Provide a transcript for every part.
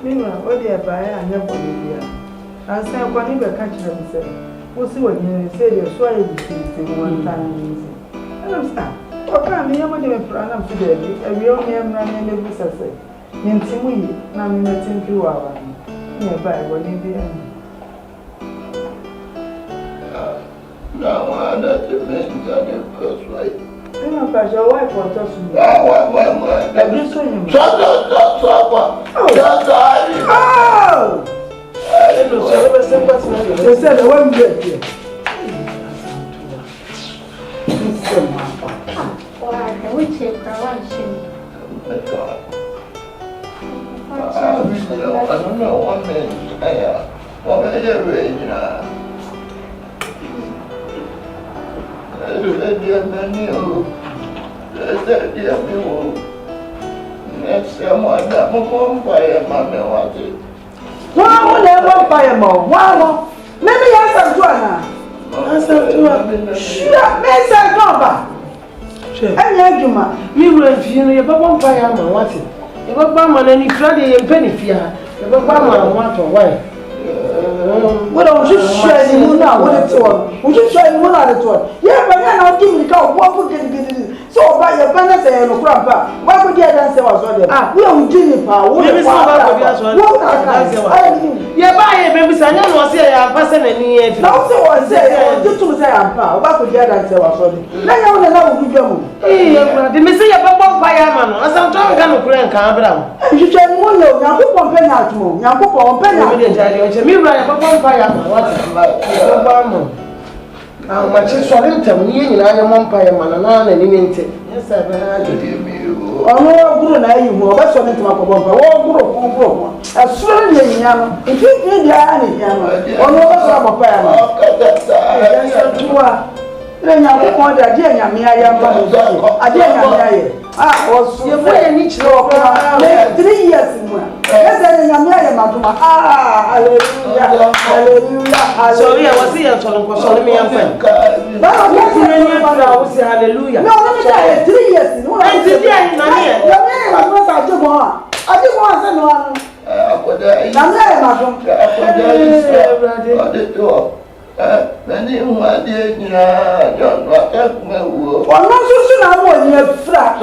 Meanwhile, what they buy and your body. I say, I'm going to catch them. Say, what's what you say? You're so able to one time. And I'm saying, what can you have any friend today? And we only have running the business. Intimate, now I'm not in 2 hours. Nearby, what you do. Now, I'm not the man that is first right. I'm not your wife or just me. I'm just saying. Shut up. Oh! They said the one get here. Why? We take our Oh my God. I don't know what minute. What minute now? Dear menu, dear me, next time I got my phone fire, mammy, what it? Wow, never fire more. Wow, let me answer Joanna. Answer Joanna. Sure, make that number. Sure. And Yaguma, you will feel your papa fire, man, what it? If a barman and you Friday and penny fear, if a barman want to why? What I was just sharing you now, what it's all. Would you try one at a time? Yeah, but then I'll give you the car, what would get it? So, by your banners and grandpa, why would you dance was on there? We are Jimmy Power, what is yeah, by a baby, I know say I'm passing any age. Now, so I say, just to say I'm power, what would you dance was on there? Now, I know who you are. The Messiah Papa Fireman, as I'm trying to go and come down. You can one know, now who compare out to move, now who compare me, Papa Fireman, what is my how much is for him to me? I am one fireman and yes, I've heard you. Oh, no, good night, you were that's what I'm talking about. As soon as you are, if you did the army, or no, I'm a fireman. Then I want to get I was so very 3 years in one. Yes, hallelujah. Sorry, I was here to me. Hallelujah. No, let me tell you, 3 years in one. I didn't want to know. Many who are dear, don't let me work. One not so soon I was your flat.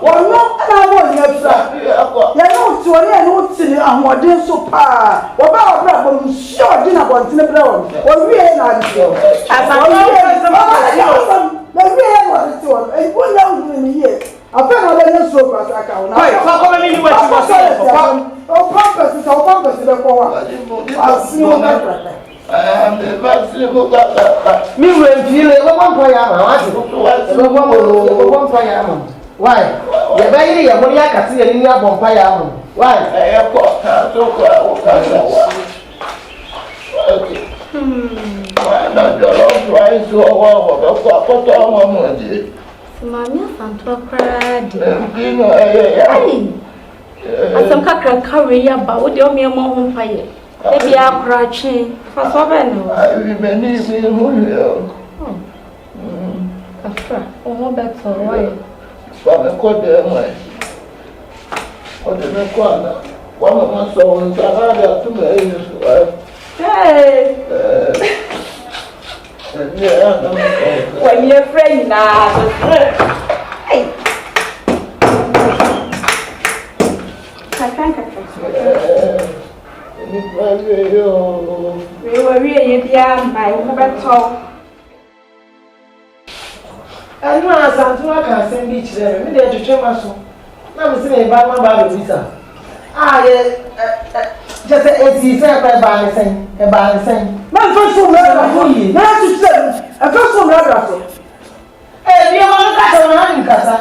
One not I was your flat. You know, to a note and what did so far. What about problem? Sure, dinner was in the brown. Or we ain't not sure. As I know, the real one is all. And one young in here. I found a little so fast I can. How come you went to say? Oh, purpose is our purpose in the corner. I'll see you later. I am the vaccine who got that. Me will feel it. One fire. Why? The baby, your money, I can see a linear bonfire. Why? I have got so okay. Why not your love trying to put on one day? Mammy, I'm to a crowd. I some carry about your mere mom fire. Maybe I'm crouching for sovereign. I remember me. After, oh, that's all right. From a quarter away. What is the corner? One of my souls are rather to me. Hey! When you're afraid now, hey! I can't. We were really beyond my better. I know as I'm to work at St. Beach there, we did to train my son. Now I'm saying about the visa. Just a easy by saying, about saying. My first one, not to say, a first one, rather. Hey, we are not Casa.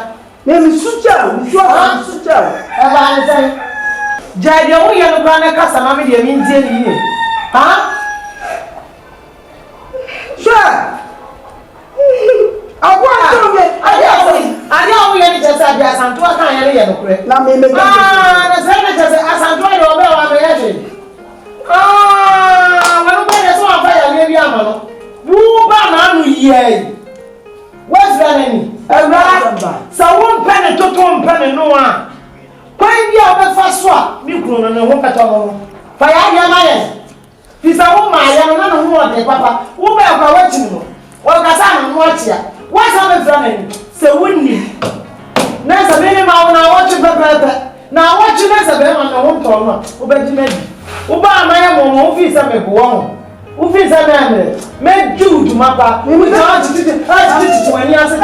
Name is Sucha, you are Sucha, about saying. Jai, you are going to Casa, Mammy, you mean, huh? Sure. I want to get. I know we are just at the Santua Canyon. Now, maybe the senators as Antonio Bell. When we saw fire, maybe I'm who ban ye. What's that any? A rat, so 1 penny to 2 penny no one. Find the other first swap, you grown me ho kato fa ya ya ma ye fisa wo ma ya no na no ho de papa wo ba kwa wachi no wo ka sa na ho achia wo sa me fra na se wonni na sa me ma wo na wachi pepepe na wachi na sa be ma no ho to no wo ba jima di wo ba ma ya mo fisa me go wo wo fisa na me jude mapa mi ta titi wani ase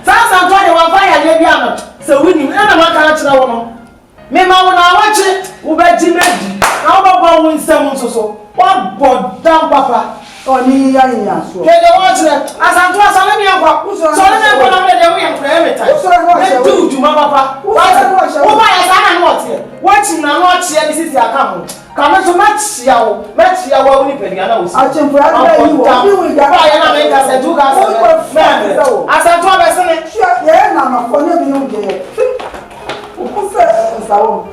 sasa ntwani wa fire ye bia no se wini na ma ka kira wo no me ma wo na wachi wo ba jimedi na wo ba wo nsem nsoso wa bodan papa oni ya so kede wo kire asa ntwa so na mi akwa so na me ko na me de wo yan kra every time me do juma papa wo ba ya sa na no tie wo chi na no tie bi sisi aka ho ka me so ma chia wo ni pedi na wo si a chemfura da yi wo bi wo ja ba ya na me ka se du ka se asa ntwa be se ne ye na ma fo ne bi no je o se sa wo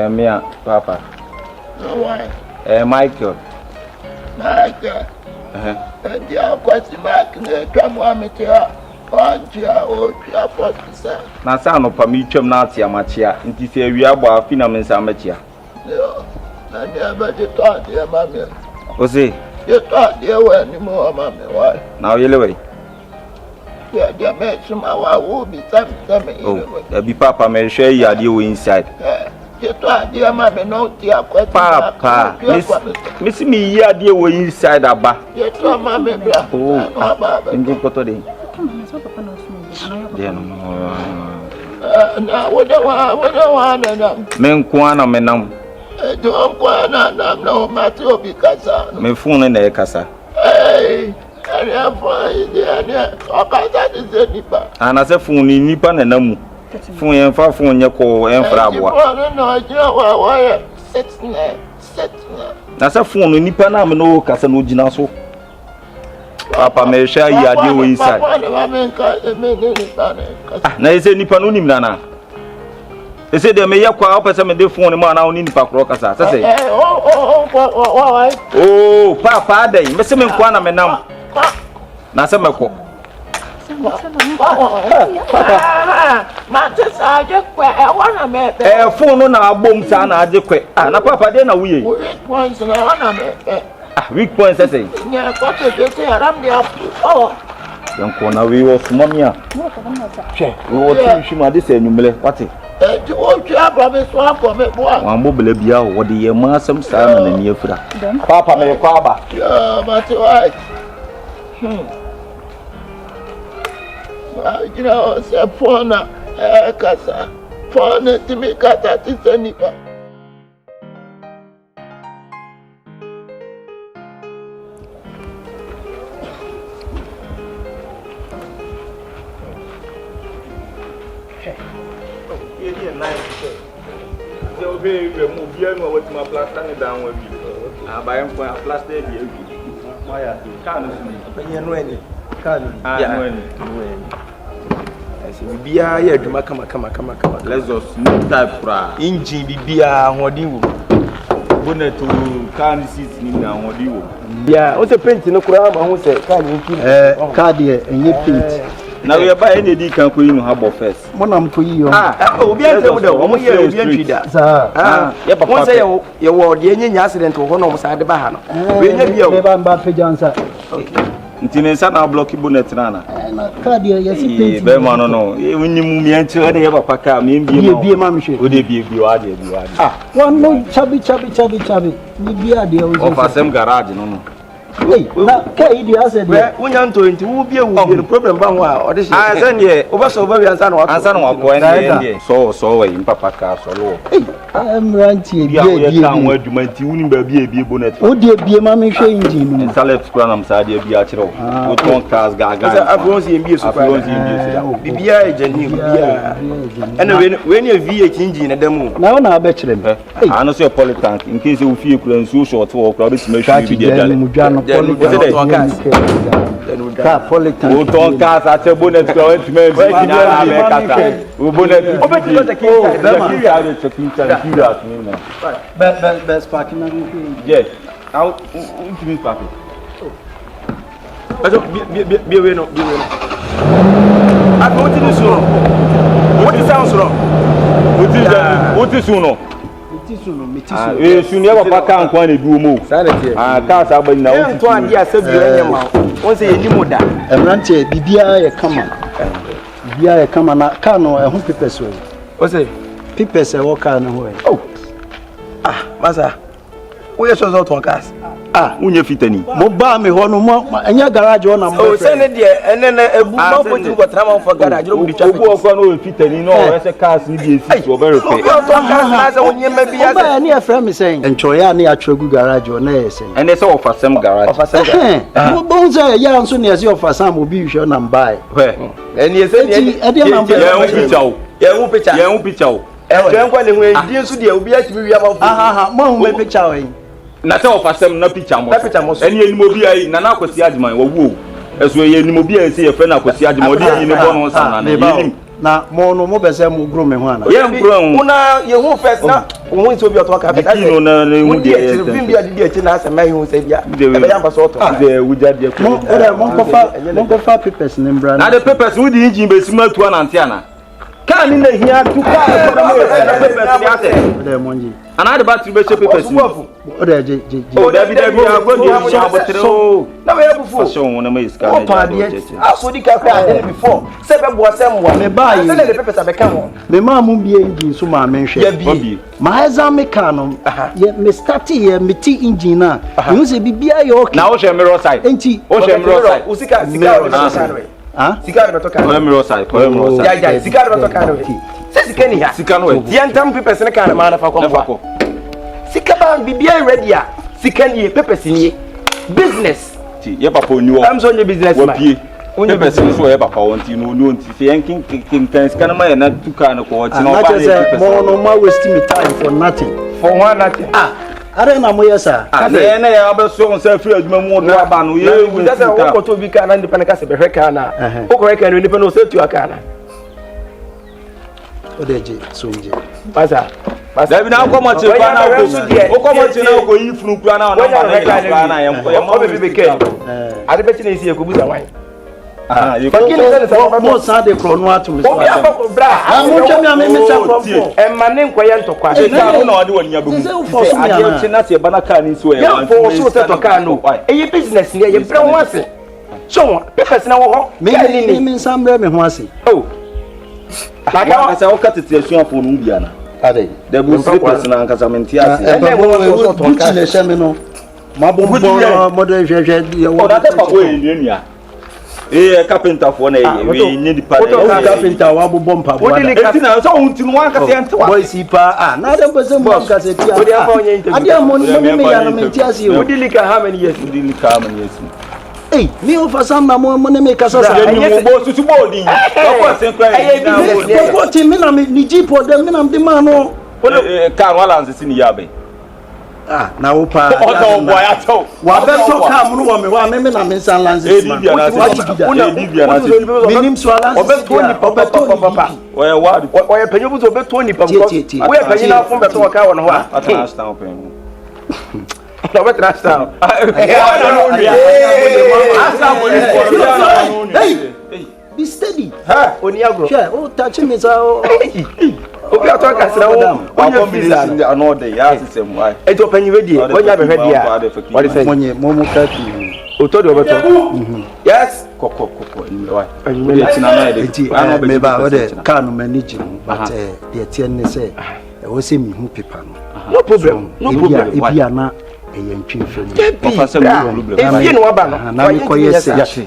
Mia, Papa. No why? Michael. Michael. Dia kwasi Mark ne twamo ametia. Wanjia o tia potisa. Na sa no pa mi twam na atia machia. Nti se wi abo afi na mensa machia. Yo. Na dia ba de to dia mame. O se. Ye to dia we ni mo mame why? Na o yele we. Yeah, dia me suma wa wo bi tam Oh, bi Papa me hwe yi ade o inside. Ye to dia mame no tia kwasi. Papa, miss me yi ade o inside aba. Ye to mame bra. Oh, ndi koto de. Na woda na Men ko ana menam. do ko na no mate obi kasa no Me fun na e kasa. Area for idea okasa de zenipa Ana se fun ni nipa na namu. Fun yen fa fun nye ko en fra aboa. No jira wa ya set Na se fun ni nipa na me no kasa no gina so. Papa me hwe yi ade o inside. Na ese nipa no nim na. Ese de me yakwa opese me de fon ni ma na oni nipa kro kasa. Sese. Oh, Papa dai, me se me kwa na me nam. Na se me ko. Phone no na abom sa na age kwe. Na Papa de na wuye. Points na wana me. Weak points say. Nya ko te je aram de oh. Yanko na we wo suma mi a. Hwe, wo ti hwima de se enumle. Wate. Ti wo twa ba me so afọ me bo a. Wan bo bele bia wo de ye ma asem sa na na ni afura. Papa me kwa ba. Yeah, but why? You know, se pona kasa. Pona ti me kata ti se nipa. Bibia ya adwuma kama. Lexus new type fra. Engine bibia hodin wo. Bonnet to car seat ni na hodin wo. Bia o se paint no kura ma hu se car ni nki. Car de enye paint. Na we buy any di kan ko yi no habo first. Mo nam ko yi yo. Obi ante de o mo ye obi antwida. Sa. Ya papa. Mo se ye wo de enye accident wo no mo sa de ba ha no. We nya bia o. Be ba mba pejansa. Ntine nsa na block bonnet na na. Na car de ye si paint. Be ma no. Wonni mu mi anti o de ye papa ka mi bie ma mi hwe. O de bie wa de One no chabi. Ni bia de o. Of asem garage no. Hey, na kai di ase de. Wonya nto nti wo bia wo bia problem ba ho a ode she. Ah se ne Obaso obawi ansa na wako ende. So we impapa ka so lo. Amranti Bia wo ka ho adwuma nti wuni ba bia ebie bonnet. O de bie ma me hwe engine no. Salep scrum am sa de bia kire wo. Wo ton cars gaga. Asa afronsi embie so kwa. Bibia ejani bibia. Ena we ne V8 engine na demu. Na wo na ba kire me. Ano so polytank in case wo fie kura nsu short wo kura be time hwe bi de dale. Ka polytank. Wo ton cars ate bonnet kura we time bi na be kata. Wo bonnet. Obeti lo take inside. Best parking na me. Yes. How you park it? Aso bi we no. Ako what is so? What is sound so? What is no? Metisu. Sunu ya papa kan kwa na duo mo. Cars agba na wo. Nto ade asabi enyama. Won say eni moda. Emrante bibia ye kama. Bibia ye kama na car no ehun papers we. O say papers e wo car no ho. Oh. Masa. Wo ye so to cars. Unye fitani. Mo ba me ho no mo enya garage ho na mo. Oh, say ne de ene ebu ma poti ko trama for garage no bi twa. Obu okwa no fitani no ese cars ni bi esi so be repair. O to cars na say onye ma bi ya. Ba ni afra me say enchoya na ya twegu garage ho na yese. Ene say ofasem garage. Mo bon say ya nso ne yese ofasam obi hwe na mbae. Ene yese ne ade na mbae. Ya hu picture. Ya hu picture. Twen kwa ne hu edi nso de obi atimi wi ama fu. Mo hu me picture we. Na say ofasem na picture mo. Ene enimo bi ai na akwasi adman wo wo. Eso ye enimo bi ai say ye fe na akwasi adman odi yin bo no san na ye. Na mo no mo be say mo gro me ho ana. Ye gro ho. Una ye hu first na wo nso bi oto ka be. Kino na hu de ye. Film bi adi echi na ase mai hu se bia. E be yamba so oto. De wuja de ko. Mo ko fa papers ne mbra. Na the papers we di engine be sima tu anante ana. Ka ni na hia tu ka papers ni ate. De monji. Ana de battery be shape papers. O de je. O da bi agbo di sha botre. Na we ebufu. So won na me iska O pa de. So di ka kwa before. Se be bo asem wa. Me ba yi. Se le papers abeka ho. Me ma mu bi engine so ma me hwe. Ya bi. Ma eza me ka no. Ye me start ye me ti engine na. You say bibia ye okay. Na o she mirror side. Enti o she mirror side. Usika Sika be to ka. Ko mirror side. Ja sika be to ka no. Se sika ni ha. Sika no. Ye ntam papers ne ka na ma na fa ko. Sika ba bibia ready a sika ni papers ni business ti ye papa oni wo am so nye business man wapie onye person so ye papa wonti no oni onti fe yankin kan sika na ma ye na tuka na ko wonti no ba na mo no ma waste me time for nothing nothing are na mo yesa na na ya ba so on say free aduma mu do aba no ye we say wo ko to bi ka na ndipana ka se be hweka na wo ko hweka no ndipana o se tu aka na odeje sonje pasa Dabi na ko mo ti kwa na ko ko mo ti na ko yi funu kura na na na ya mo be be ke ade be ti na isi e ko buza wan you ko mo sa de kro no ato me so bra mo twa me me cha kro e ma ne nkoye ntokwa e ka no ode wonya be mu ade ti na se bana ka ni so e wan fo so te to ka no e business ni e bra ho ase so papers na wo ho me sambre me ho ase oh aka asa o ka tete asuafo no bia na ade the blue papers na nkasa menti ase e mo to ka le se me no ma bombo mo de hwehwe o da te pa ko e nua carpenter for na we need the carpenter wa bombo mpa bo da enti na so unti no wan kase enti wa boy si pa na de bese mo kase ti ade mo ni me ya na menti ase o udilika how many years Hey, me over some na mo ne me kasa sa. Yes, bo susu bo din. Ko sen kwa. Ko ti me na me jeep o dem me na de man no. Car wala nse ni yabe. Na wo pa. O do boy ato. Wa be to car mu no wo me wa me na me san lance. Bibia na se. Minim so lance. Obeto papa. Oye wa. Oye penyo bu so beto ni papa. Oye penyo na fun beto ka wo no ho a. Atana stand penyo. No better last time. Hey, be steady. Oni agro. Sure, oh touch me so. Obi ato akasira wo. Onye visa na no dey ya system why. Ejo panyi wedi. Onye abehwe dia. What is it? Monye mo ka fi. Otodo obeto. Yes. Koko ni why. Onye tina na dey. Me ba o de car no manage but the tie ne say e wo se mi hu paper no. No problem. No problem. Ebia na ɛyɛ ntwimfam papa sɛ no problem e no aba no na me kɔ yɛ yati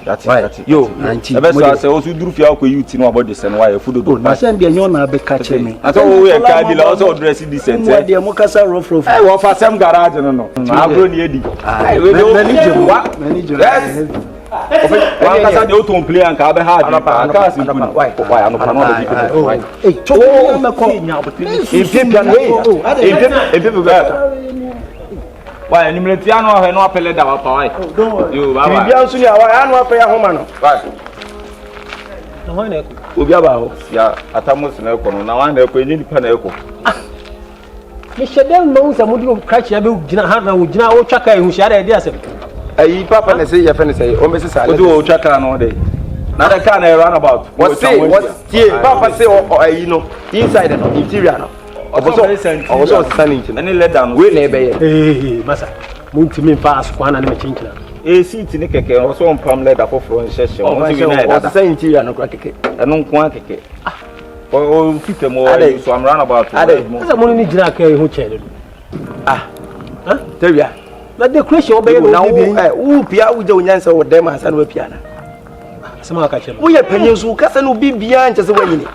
yo ebe sɛ o su duru fia ko yuti no abode sɛ no wa yɛ fudo do na sɛ ndeɛ nyɛ na be ka kyɛ me ata wo yɛ ka bi la o sɛ o dress decent mo deɛ mo kasa rough ai wo fa sem garage no agro ni edi ai we do mani jira wa kasa de o ton play an ka be hard ka si kun why ano pa no be bi eh to me ko why ni mleti ano ahwe no apele da wa pa why yo baba bibia nso ni awa ano apɛ ahoma no why na ho na eko obi aba ho ya atamos na eko no na wa na eko ni nipa na eko me hyɛdɛm no sɛ mudi crash ya be gina ha na wo gina wo twaka ehu hyɛ da de asɛm ayi papa na say ye fe ne say o me sisa o do o twaka no de na the car na run about what say papa say ayi no inside no interior no also standing any leather no we na ebe masa muntimi mfa asokwa na me chinkina seat ni keke o so mpam leather foforo nhyehyɛ o ti na da say interior no keke ɛno nko akeke o fitem o so am run about masa mo ni gina ka ehu kyɛ tawia na decoration obey no bi wo pia wo je onyansa wo dem asa no pia na asema ka kyɛ wo ye panyin so kasa no bibia nkyɛ se wanyini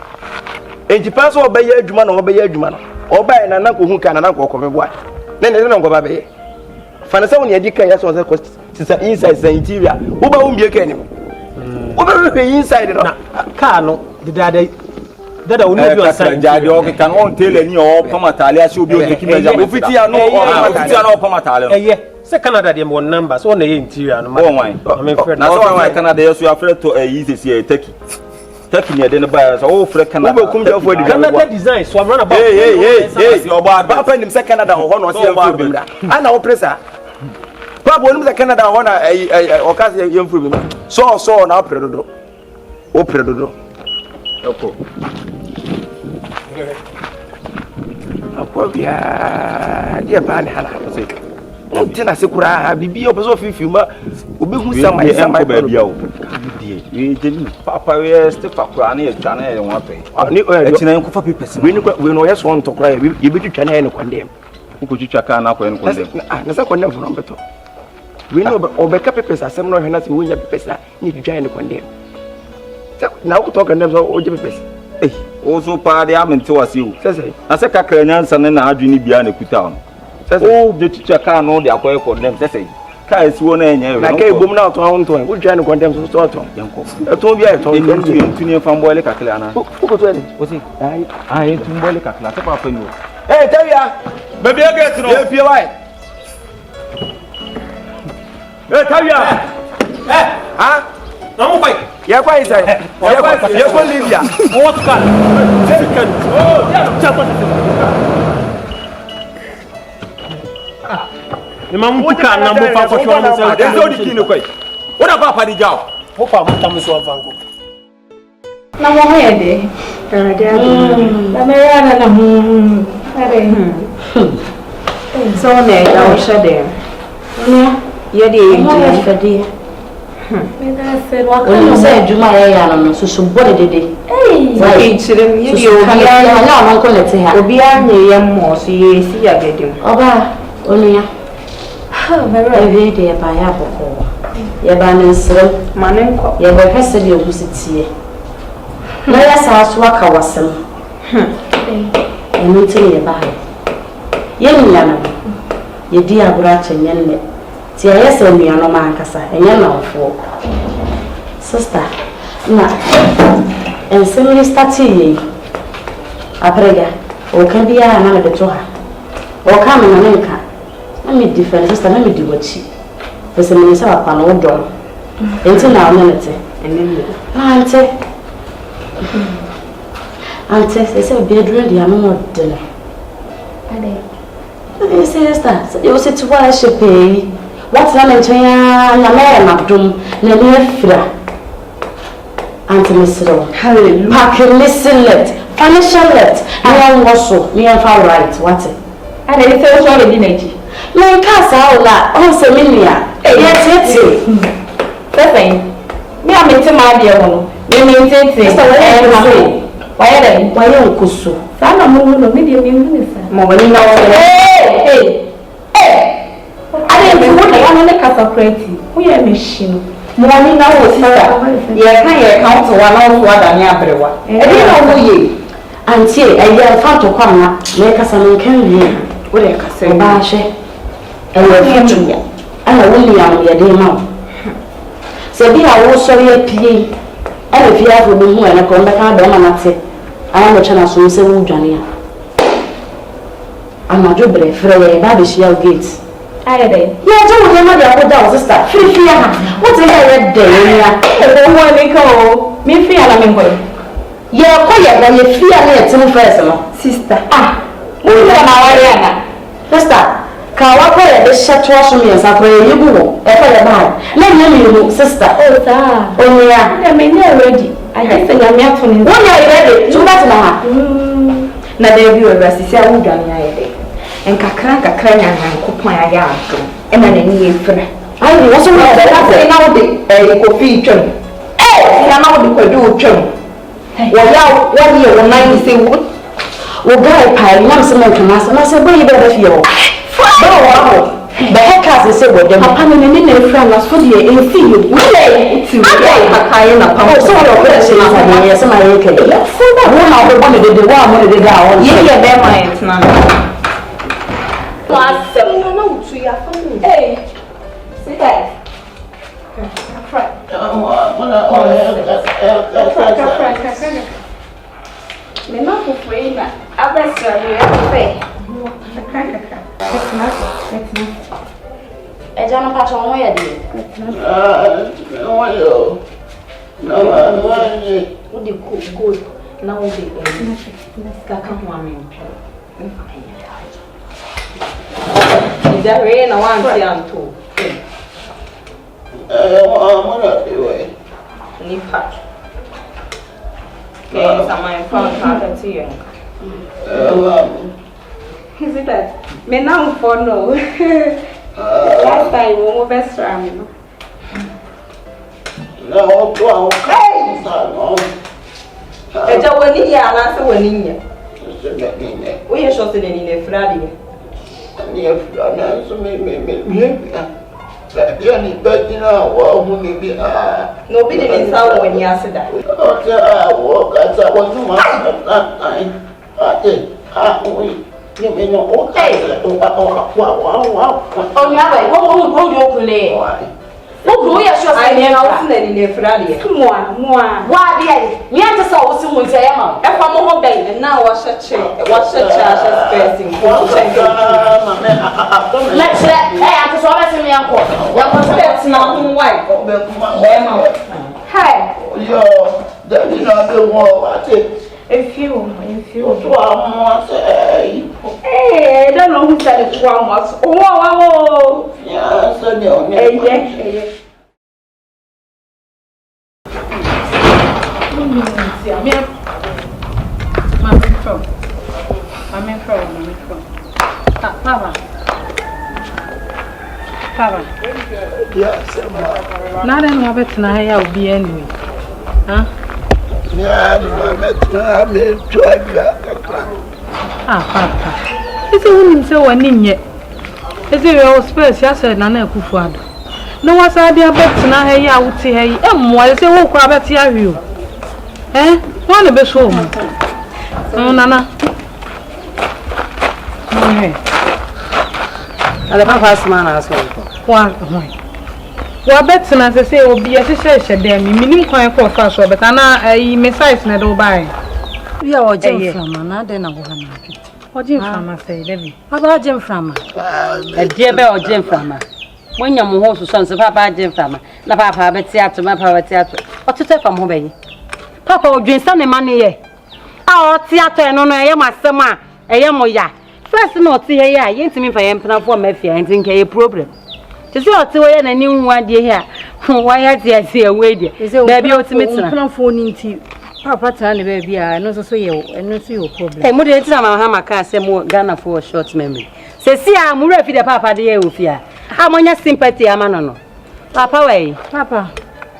enti pa so obey adwuma no obey adwuma no obey na ko hu ka na ko komeboa na ne no ngoba be fa na se wo ne adi kan ya so se ko sisa inside the interior wo ba wo mbie ka ni wo ba we inside no ka no dada wo no bi asa jadi o kan on tele ni o pamatale ase obi o neki meja o fiti ano o pamatale eye se Canada dem one number so na interior no ma na so Canada yeso afre to easy see Turkey ne de ne ba so o frɛ Canada wo bekum jafo edi Canada design so am run about hey o ba papa nim se Canada ho no se afro bi mra ana wo presa papa nim se Canada ho na o ka se yemfro bi so na predodo o predodo oko akobia dia ba ne hala se o tina se kura bibi o beso fifi ma obi hu sama ba bia o we deni papa we stefa kura na ye twa na ye won ape ni etina nko fa papers we no yes won to kura ye bi twitwa na ye ne kwandem ko twitwa ka na ko ye ne kwandem na se kwandem fo beto we no obeka papers asem no hwe na se wonya papers na ni twitwa ye ne kwandem na ko to kwandem so o je papers o so pa de amente wase o sese na se kakra nyansa ne na adwini bia na kuta on sese o de twitwa ka no de akoye kwandem sese ka esiwo na enye na ka ebom na to ho nto wo twitwa ne kwandem so to yanko to bia to ntuni fa mboile kakla ana ko to ele o si ai ntuni mboile kakla te pa fa ni o tawia baby get no e pie wai tawia na mo fight ya kwa isa ya kwa Libya what can second yeah chapa ni mamu tuka na mo fa for sure mo say dey so di kini kwai o da papa di jaw mo fa mo tam so avango na mo he de na me ra na are so na da o shade no ye de ye me da se wa ka no say juma ya no so body dede eh chirem ye bi obi ya na no ko lete ha obi anye ye mo so ye si ya gedim oba onuya ha me ra ewe de ya ba ya boko ya ba ne nsere manenko ya ba hwese de ogusitie na ya sa so aka wasem enu tire ya ba ye nya na ye di agura chenyenle ti ya se nua no ma nkasa enye na ofo sister na ensemi start yi aprega o kan bia na me de to ha o ka me na nka na me different sister na me di wachi pese me se papa no do enti na o nete enemi ante se bedroom dia no de na ade sister you sit to worship what na menchanya na me na dum na me fira ante misro hallelujah pack listen let financial let no one so me am fa right what ade se so le di naji me kasa ola on se minia yetete seven me am enti ma de ho no me enti waye nkusu sana mu no me de me hu ni sa mo wani na wo no ne kasa kreti. Wo ye machine. Money na wo sister. Ye kan count one na wo adane abrewa. E dey na wo ye. Auntie, I get fat to come na. Me kasa no kan wie. Wo dey kasa. Ba hye. E wo fitu ya. Ana William ye dey ma. Se bi a wo sori apie. Ana fi afo bi hu ene ko mbeka do ma nate. Ana no chana so se wo dwane a. Ama jo bre frɛ ye ba be shia gate. Aye dey. Yeah, just what my dear daughter sister. Free fear. What the hell is there? E wo ni ko. Me fear na me ngoi. Yeah, ko ya ga ye fear na etim first no. Sister. O ya na wa ya na. Sister, ka wa ko ya de shatwa so me sa ko ye bu wo. E fa ya ba. Na me me sister. Oh ta. O ya. Na me ne ready. Aye se nyame ato ni. Wo ya ready? Tu ba na ha. Na dey bi we rasisi a wo dwane aye dey. Enkakra nyanyan kopon aya ato. E na nani efra. Ayi wo so na Na say na wo de kofi twam. Na na wo de kwadu twam. Wo ya wo ye wo nan say wo guy pa nyam se mo tuma se na se bo yi be fie wo. Ba wo ba heka se wo dem. Papa ne ne efra na so de e fi yo. Wo le ti wo ya pakaye na pam. so wo ko se na sa ye se ma ye ke. Wo na wo bo ne de wo amone de ga wo. Ye be ma etna. Awesome. No, no, to your phone. Hey, sit there. Me not for free, but I bet you are free. E già non faccio un moia di. Udi good. Na udi. Ska kan ho amen. Ida re na wan ti anto. Ni pat. Okay, sama in front of the yen. Is it that? Me now for no. Last time we were best friends. Eja woni ya na se woni nya. O ye short de ni ne fradi. Ni afana so me ya ni badina wa hu me bi No bi de nsa wo ni aseda. o ta wo ka ta wo nu ma ai ni me no o ka wa O nya ba wo yo kule. Wo bro ya sho Ai se ne ne na na. wo ne ni fradi. Moi. Wa de ai. Mi ante sa wo si mo ntia ya ma. E fa mo ho ben na wa sheche a spacing. Let's let ante so ba se mi anko. Ya ko se Na ho wai ko be ma. Hi. yo da ni na be wo wa te If you. to mo se Hey, I don't know who said it one was. Oh. ya so ni o ni Yeah. Mami from. Papa. ya se ma Now then, what better now? I'll be anyway. Huh? ya ni ma metna me to aga kakra Papa. Is it when so one in yet? Is it your space? Yes, and Nana Kufuado. No one's idea better now. Hey, I would say, hey, what is it? What crab you? Eh? One of the show. Oh, Nana. Ale papa man as well. Wa better na say obi a hye dem minim kwan ko fa so but na me size na do buy. We are jam from na de na wo ha na. Ojin from say David. Papa jam from. E die be o jam from. Wonya mo ho so so papa jam from. Na papa be theater ma papa theater. O tete from ho be yi. Papa o dwensa ne ma ne ye. A o theater no no ye masem a eye mo ya. First no ti he ya ye ntimi fa ye mpena fo ma fia ntin ke ye problem. Tese o ti wo ye na ni nwa de he a wa ya ti ase e we de. Ba bi o ti metina. Mpena fo ni nti papa ta ne ba bi a no so ye eno so ye problem. Eh mo de tina ma ha maka ase mo Ghana for short memory. Se si a mo refi de papa de ye ofia. A mo nya sympathy ama no no. Papa we. Papa.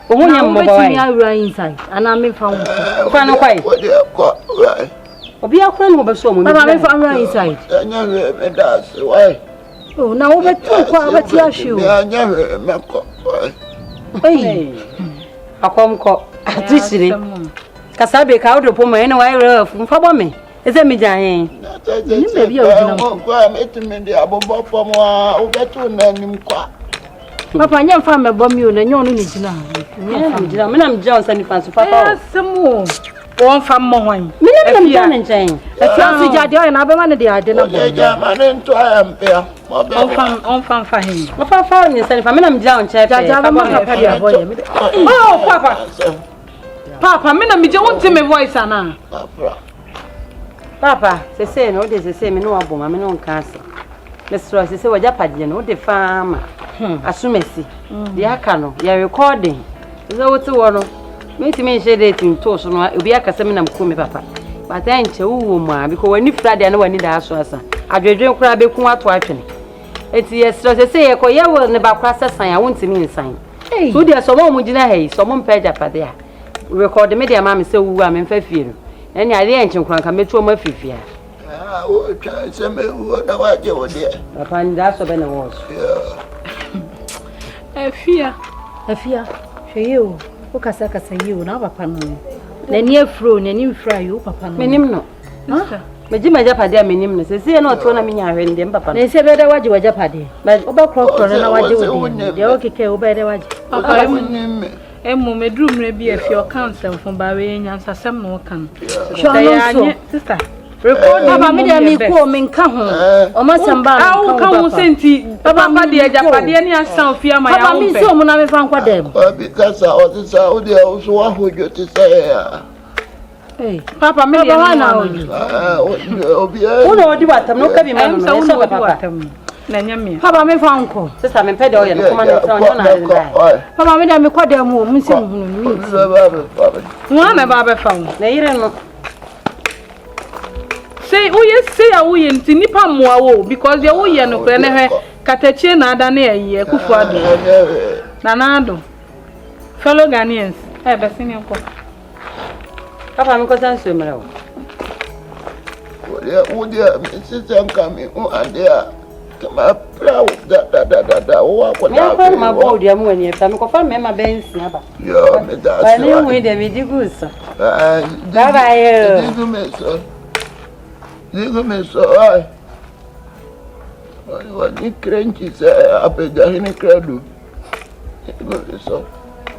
O ho nya mo ba we. Me awura inside. Ana me fa wo. Kwa no kwai. o de ko right Obi akwa no be so mo. Papa me fa awura inside. anya me da se why Oh, now over 2 quality shoe. I never make up. Hey, I come call. Atishiri. Kasabe ka odo pomo ene wa ire fun fa bo me. Ese mi jan. Ni baby original. Kwa metimi ndi abobo pomo a obeto na nim kwa. Papa nyam fa me bom yo na nyon ni gina. Nyam gina. Me na me jan sani fa so papa. Asemu. Won fa mo hwan. Me na me jan nchen. Ati jade o na be ma ne de ade na bo. Ja ma ne nto ampe. On fa fa hin. Ma fa ni sani fa me na me jan nchen. Jade ma papa de aboye. Oh, papa. Papa, me na me je won me voice ana. Papa, se no de se me no aboma me no nkanse. Me sro se waja padje no de fama. Asumesi. De aka no, ya recording. Ze wote wo no. Me ti me share date to so no obi aka se me na mko me papa. But enche wo mu a because wani Friday na wani da aso asa. Adwedwen kura be kun ato atwene. Eti yesro se ye ko ye wo ne ba kura sesan ya wonti mi nsan. So de so mo mu gina hei, so mo mpa japade a. Record me de ma me se wu a me mfa fie no. Eni ade enche nkran ka metu o ma fifia. Ah, o cha se me wo da wa je wo de. Papa ni da so be na wo. Afia. Hwe o. O kasa yi na papa no. Na ni afro, na ni mfra yi o papa no. Menim no. Ha? Meji majapade a menim no. Se na oto na menya ahwe ndem papa no. Na se be da waje wajapade. Oba krokro na waje wo de. De o keke o be da waje. Papa emu medru mre bi afia o council fun ba we nyansa sem no kan. Sister. Record papa me de mi ko me nka ho. O ma samba no. Ka wo senti papa de ajapade ni asan fia ma ya wo. Papa mi so mu na me fa nkwa dem. Because o ti sa o de o so wa hojo ti sa ya. Papa me de na obi uno odi watam no ka bi ma no so papa. Na nyame. Papa me fa nko. Sister me pede o ye no kuma no tra onyo na dai. Papa me de me kwa dem o mu se mu hunu mi. Wa na ba be fa wo. Na yire no. Say uye nti nipa moa wo because ye wo ye no kre ne hwe katachie na ada na ye akufu ado. Na na ado. Fellow Ghanaians, be sini nko. Papa me ko san so mera wo. Wo dia sister come o ade ma proud da o akwa na me ma bo dia mu ani fa me ko fa me ma bensi aba yo me da ba ni mu de me diguso baba yo digo me so ai wa ni crenchi se apega hini credo digo so